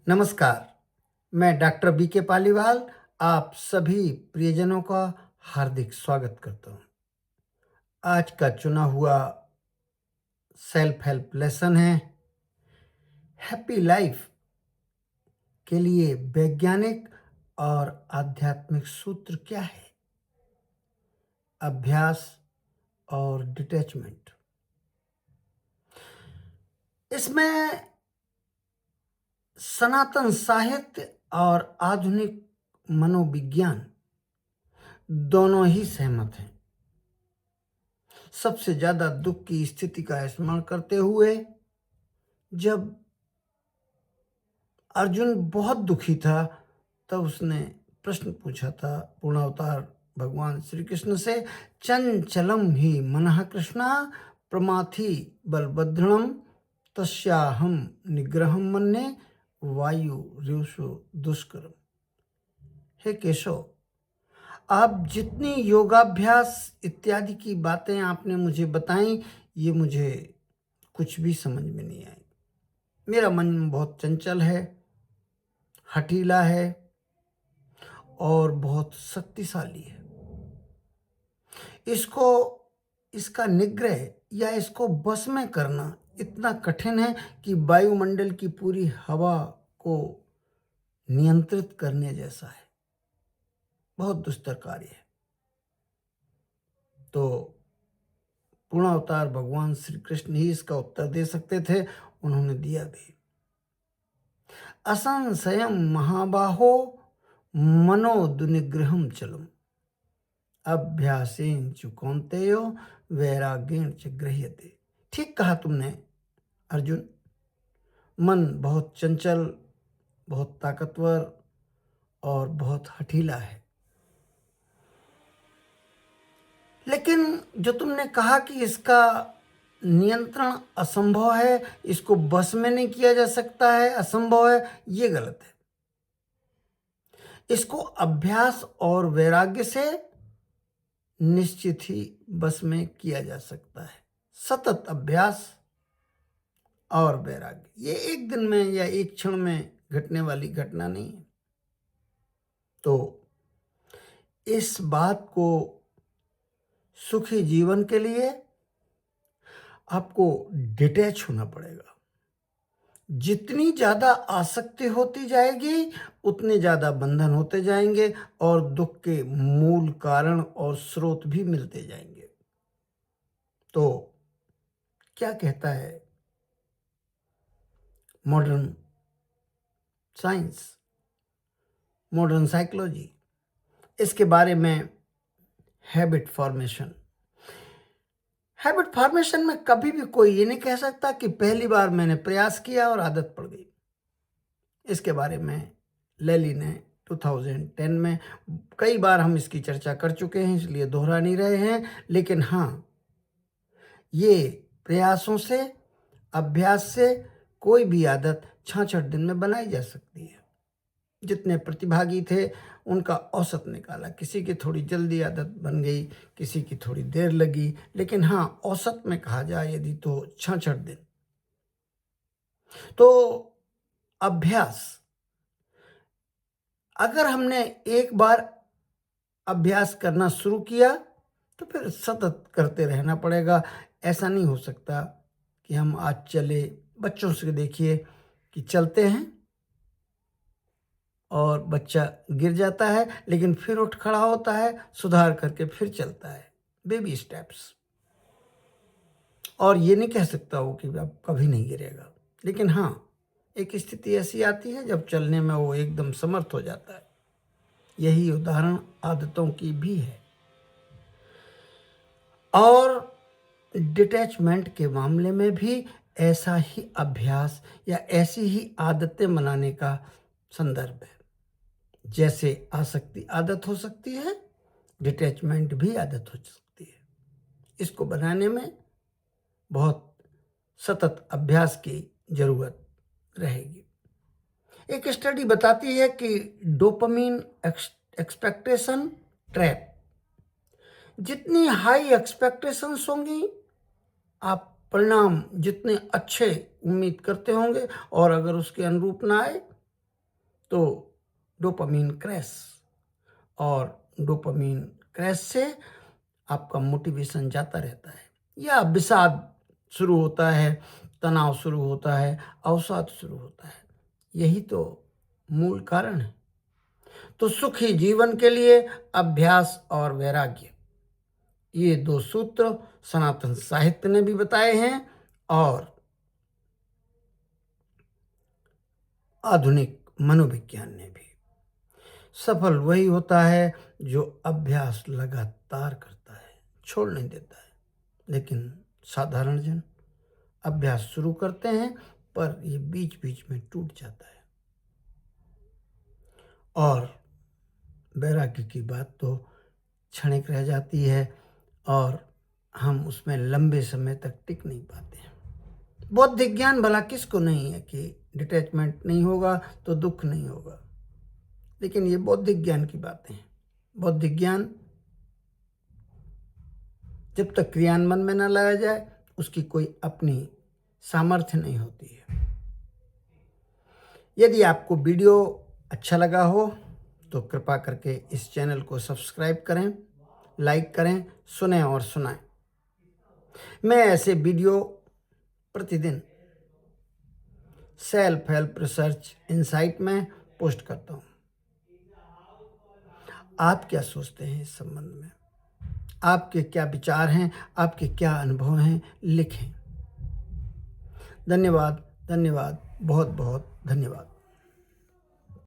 नमस्कार, मैं doctor B के पालीवाल आप सभी प्रियजनों का हार्दिक स्वागत करता हूँ। आज का चुना हुआ सेल्फ हेल्प लेसन है हैप्पी लाइफ के लिए वैज्ञानिक और आध्यात्मिक सूत्र क्या है? अभ्यास और डिटैचमेंट। इसमें सनातन साहित्य और आधुनिक मनोविज्ञान दोनों ही सहमत हैं। सबसे ज्यादा दुख की स्थिति का स्मरण करते हुए जब अर्जुन बहुत दुखी था तब उसने प्रश्न पूछा था पूर्णावतार भगवान श्री कृष्ण से, चंचलम ही मनः कृष्णा प्रमाथि बलभद्रणम तस्याहम निग्रहम मन्ये वायु ऋषु दुष्करम। हे केशव, आप जितनी योगाभ्यास इत्यादि की बातें आपने मुझे बताई, ये मुझे कुछ भी समझ में नहीं आई। मेरा मन बहुत चंचल है, हठीला है और बहुत शक्तिशाली है। इसका निग्रह या इसको बस में करना इतना कठिन है कि वायुमंडल की पूरी हवा को नियंत्रित करने जैसा है। बहुत दुस्तर कार्य है। तो पूर्णावतार भगवान श्री कृष्ण ही इसका उत्तर दे सकते थे, उन्होंने दिया भी। असंशयम महाबाहो मनोदुनिग्रहम चलम अभ्यासेन च कौन्तेयो वैराग्येण च गृह्यते। ठीक कहा तुमने अर्जुन। मन बहुत चंचल, बहुत ताकतवर और बहुत हठीला है। लेकिन जो तुमने कहा कि इसका नियंत्रण असंभव है, इसको बस में नहीं किया जा सकता है, असंभव है, ये गलत है। इसको अभ्यास और वैराग्य से निश्चित ही बस में किया जा सकता है। सतत अभ्यास और वैराग्य, ये एक दिन में या एक क्षण में घटने वाली घटना नहीं है। तो इस बात को सुखी जीवन के लिए आपको डिटैच होना पड़ेगा। जितनी ज्यादा आसक्ति होती जाएगी उतने ज्यादा बंधन होते जाएंगे और दुख के मूल कारण और स्रोत भी मिलते जाएंगे। तो क्या कहता है मॉडर्न साइंस, मॉडर्न साइकोलॉजी इसके बारे में? Habit formation. हैबिट फॉर्मेशन में कभी भी कोई ये नहीं कह सकता कि पहली बार मैंने प्रयास किया और आदत पड़ गई। इसके बारे में लेली ने 2010 में कई बार हम इसकी चर्चा कर चुके हैं, इसलिए दोहरा नहीं रहे हैं। लेकिन हाँ, ये प्रयासों से, अभ्यास से कोई भी आदत 66 दिन में बनाई जा सकती है। जितने प्रतिभागी थे उनका औसत निकाला, किसी की थोड़ी जल्दी आदत बन गई, किसी की थोड़ी देर लगी, लेकिन हाँ, औसत में कहा जाए यदि तो 66 दिन। तो अभ्यास, अगर हमने एक बार अभ्यास करना शुरू किया तो फिर सतत करते रहना पड़ेगा। ऐसा नहीं हो सकता कि हम आज चले, बच्चों से देखिए कि चलते हैं और बच्चा गिर जाता है लेकिन फिर उठ खड़ा होता है, सुधार करके फिर चलता है, बेबी स्टेप्स। और ये नहीं कह सकता हो कि अब कभी नहीं गिरेगा, लेकिन हाँ, एक स्थिति ऐसी आती है जब चलने में वो एकदम समर्थ हो जाता है। यही उदाहरण आदतों की भी है। और डिटैचमेंट के मामले में भी ऐसा ही अभ्यास या ऐसी ही आदतें बनाने का संदर्भ है। जैसे आसक्ति आदत हो सकती है, डिटैचमेंट भी आदत हो सकती है। इसको बनाने में बहुत सतत अभ्यास की जरूरत रहेगी। एक स्टडी बताती है कि डोपामिन एक्सपेक्टेशन ट्रैप, जितनी हाई एक्सपेक्टेशंस होंगी आप परिणाम जितने अच्छे उम्मीद करते होंगे, और अगर उसके अनुरूप ना आए तो डोपामीन क्रैश, और डोपामीन क्रैश से आपका मोटिवेशन जाता रहता है, या विषाद शुरू होता है, तनाव शुरू होता है, अवसाद शुरू होता है। यही तो मूल कारण है। तो सुखी जीवन के लिए अभ्यास और वैराग्य, ये 2 सूत्र सनातन साहित्य ने भी बताए हैं और आधुनिक मनोविज्ञान ने भी। सफल वही होता है जो अभ्यास लगातार करता है, छोड़ नहीं देता है। लेकिन साधारण जन अभ्यास शुरू करते हैं पर ये बीच बीच में टूट जाता है। और वैराग्य की बात तो क्षणिक रह जाती है और हम उसमें लंबे समय तक टिक नहीं पाते हैं। बौद्धिक ज्ञान भला किसको नहीं है कि डिटैचमेंट नहीं होगा तो दुख नहीं होगा, लेकिन ये बौद्धिक ज्ञान की बातें हैं। बौद्धिक ज्ञान जब तक क्रियान्वयन में न लाया जाए उसकी कोई अपनी सामर्थ्य नहीं होती है। यदि आपको वीडियो अच्छा लगा हो तो कृपा करके इस चैनल को सब्सक्राइब करें, लाइक करें, सुनें और सुनाएं। मैं ऐसे वीडियो प्रतिदिन सेल्फ हेल्प रिसर्च इनसाइट में पोस्ट करता हूं। आप क्या सोचते हैं इस संबंध में? आपके क्या विचार हैं? आपके क्या अनुभव हैं? लिखें। धन्यवाद, धन्यवाद, बहुत बहुत धन्यवाद।